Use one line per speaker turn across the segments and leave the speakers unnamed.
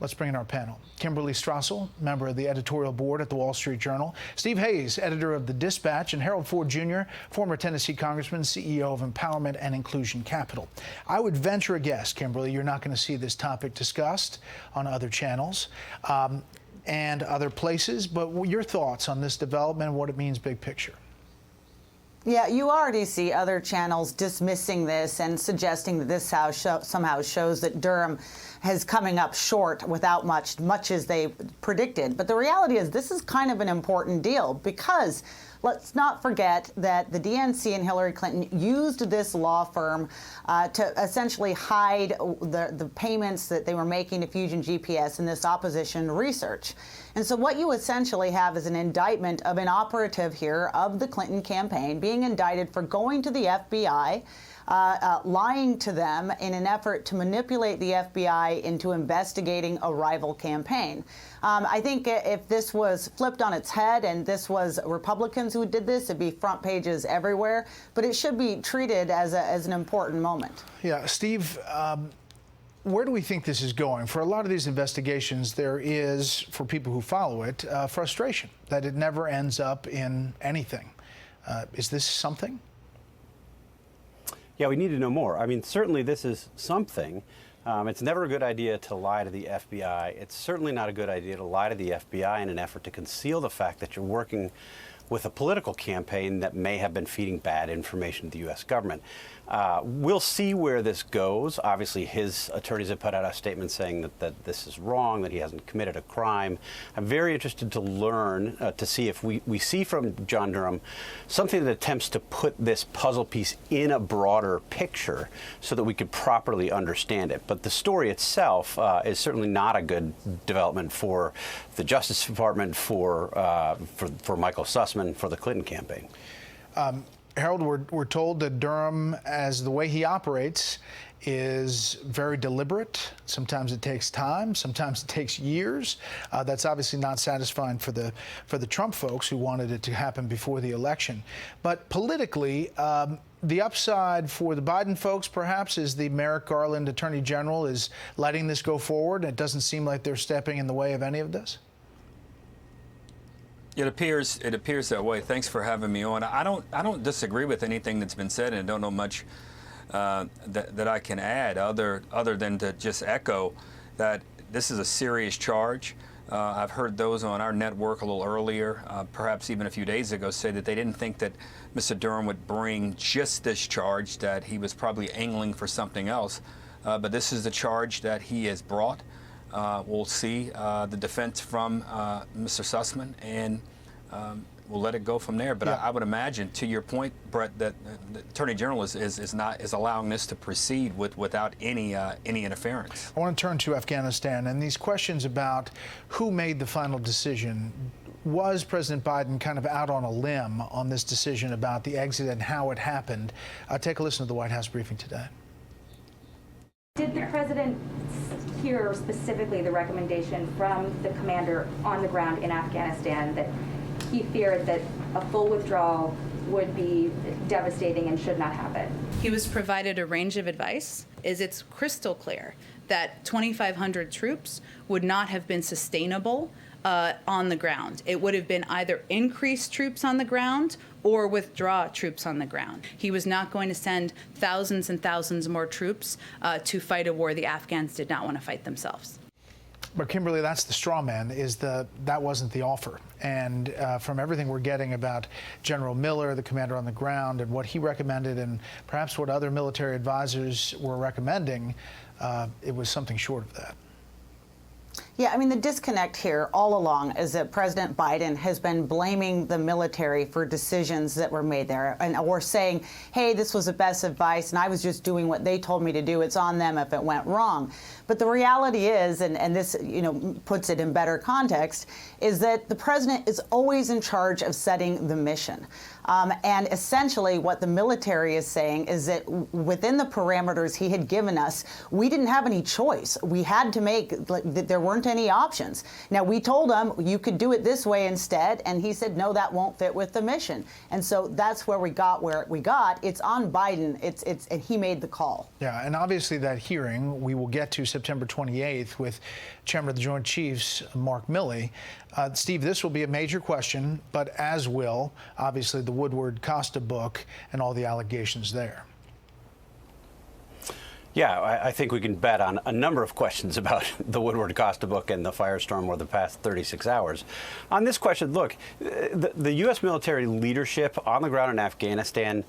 Let's bring in our panel. Kimberly Strassel, member of the editorial board at the Wall Street Journal. Steve Hayes, editor of The Dispatch, and Harold Ford Jr., former Tennessee congressman, CEO of Empowerment and Inclusion Capital. I would venture a guess, Kimberly, you're not going to see this topic discussed on other channels and other places, but your thoughts on this development and what it means big picture?
Yeah, you already see other channels dismissing this and suggesting that this somehow shows that Durham is coming up short without much as they predicted. But the reality is this is kind of an important deal because let's not forget that the DNC and Hillary Clinton used this law firm to essentially hide the payments that they were making to Fusion GPS in this opposition research. And so what you essentially have is an indictment of an operative here of the Clinton campaign being indicted for going to the FBI, lying to them in an effort to manipulate the FBI into investigating a rival campaign. I think if this was flipped on its head and this was Republicans who did this, it'd be front pages everywhere. But it should be treated as an important moment.
Yeah, Steve, where do we think this is going? For a lot of these investigations, there is, for people who follow it, frustration that it never ends up in anything. Is this something?
Yeah, we need to know more. I mean, certainly this is something. It's never a good idea to lie to the FBI. It's certainly not a good idea to lie to the FBI in an effort to conceal the fact that you're working with a political campaign that may have been feeding bad information to the U.S. government. We'll see where this goes. Obviously, his attorneys have put out a statement saying that this is wrong, that he hasn't committed a crime. I'm very interested to learn, to see if we see from John Durham something that attempts to put this puzzle piece in a broader picture so that we could properly understand it. But the story itself is certainly not a good development for the Justice Department, for Michael Sussman, for the Clinton campaign.
Harold, we're told that Durham, as the way he operates, is very deliberate. Sometimes it takes time. Sometimes it takes years. That's obviously not satisfying for the Trump folks who wanted it to happen before the election. But politically, the upside for the Biden folks, perhaps, is the Merrick Garland Attorney General is letting this go forward. It doesn't seem like they're stepping in the way of any of this.
It appears that way. Thanks for having me on. I don't disagree with anything that's been said, and I don't know much that I can add other than to just echo that this is a serious charge. I've heard those on our network a little earlier, perhaps even a few days ago, say that they didn't think that Mr. Durham would bring just this charge, that he was probably angling for something else. But this is the charge that he has brought. We'll see the defense from Mr. Sussman, and we'll let it go from there. But yeah. I would imagine, to your point, Brett, that the Attorney General is allowing this to proceed without any interference.
I want to turn to Afghanistan and these questions about who made the final decision. Was President Biden kind of out on a limb on this decision about the exit and how it happened? Take a listen to the White House briefing today.
Did the president hear specifically the recommendation from the commander on the ground in Afghanistan that he feared that a full withdrawal would be devastating and should not happen?
He was provided a range of advice. It's crystal clear that 2,500 troops would not have been sustainable on the ground. It would have been either increase troops on the ground or withdraw troops on the ground. He was not going to send thousands and thousands more troops to fight a war the Afghans did not want to fight themselves.
But Kimberly, that's the straw man, that wasn't the offer. And from everything we're getting about General Miller, the commander on the ground, and what he recommended and perhaps what other military advisors were recommending, it was something short of that.
Yeah, I mean, the disconnect here all along is that President Biden has been blaming the military for decisions that were made there, or saying, hey, this was the best advice and I was just doing what they told me to do. It's on them if it went wrong. But the reality is, and this puts it in better context, is that the president is always in charge of setting the mission. And essentially what the military is saying is that within the parameters he had given us, we didn't have any choice. We had to make, there weren't any options. Now, we told him you could do it this way instead, and he said, no, that won't fit with the mission. And so that's where we got where we got. It's on Biden. He made the call.
Yeah, and obviously that hearing we will get to September 28th with Chairman of the Joint Chiefs, Mark Milley. Steve, this will be a major question, but as will, obviously, the Woodward-Costa book and all the allegations there.
Yeah, I think we can bet on a number of questions about the Woodward-Costa book and the firestorm over the past 36 hours. On this question, look, the U.S. military leadership on the ground in Afghanistan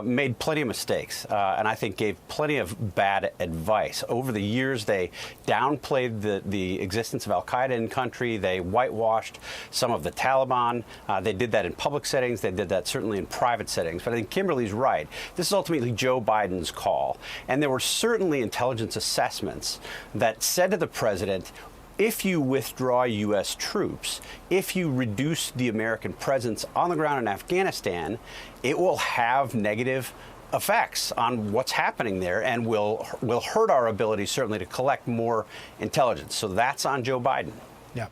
made plenty of mistakes, and I think gave plenty of bad advice. Over the years, they downplayed the existence of al-Qaeda in country. They whitewashed some of the Taliban. They did that in public settings. They did that certainly in private settings. But I think Kimberly's right. This is ultimately Joe Biden's call, and there were certainly intelligence assessments that said to the president, if you withdraw U.S. troops, if you reduce the American presence on the ground in Afghanistan, it will have negative effects on what's happening there and will hurt our ability certainly to collect more intelligence. So that's on Joe Biden.
Yeah.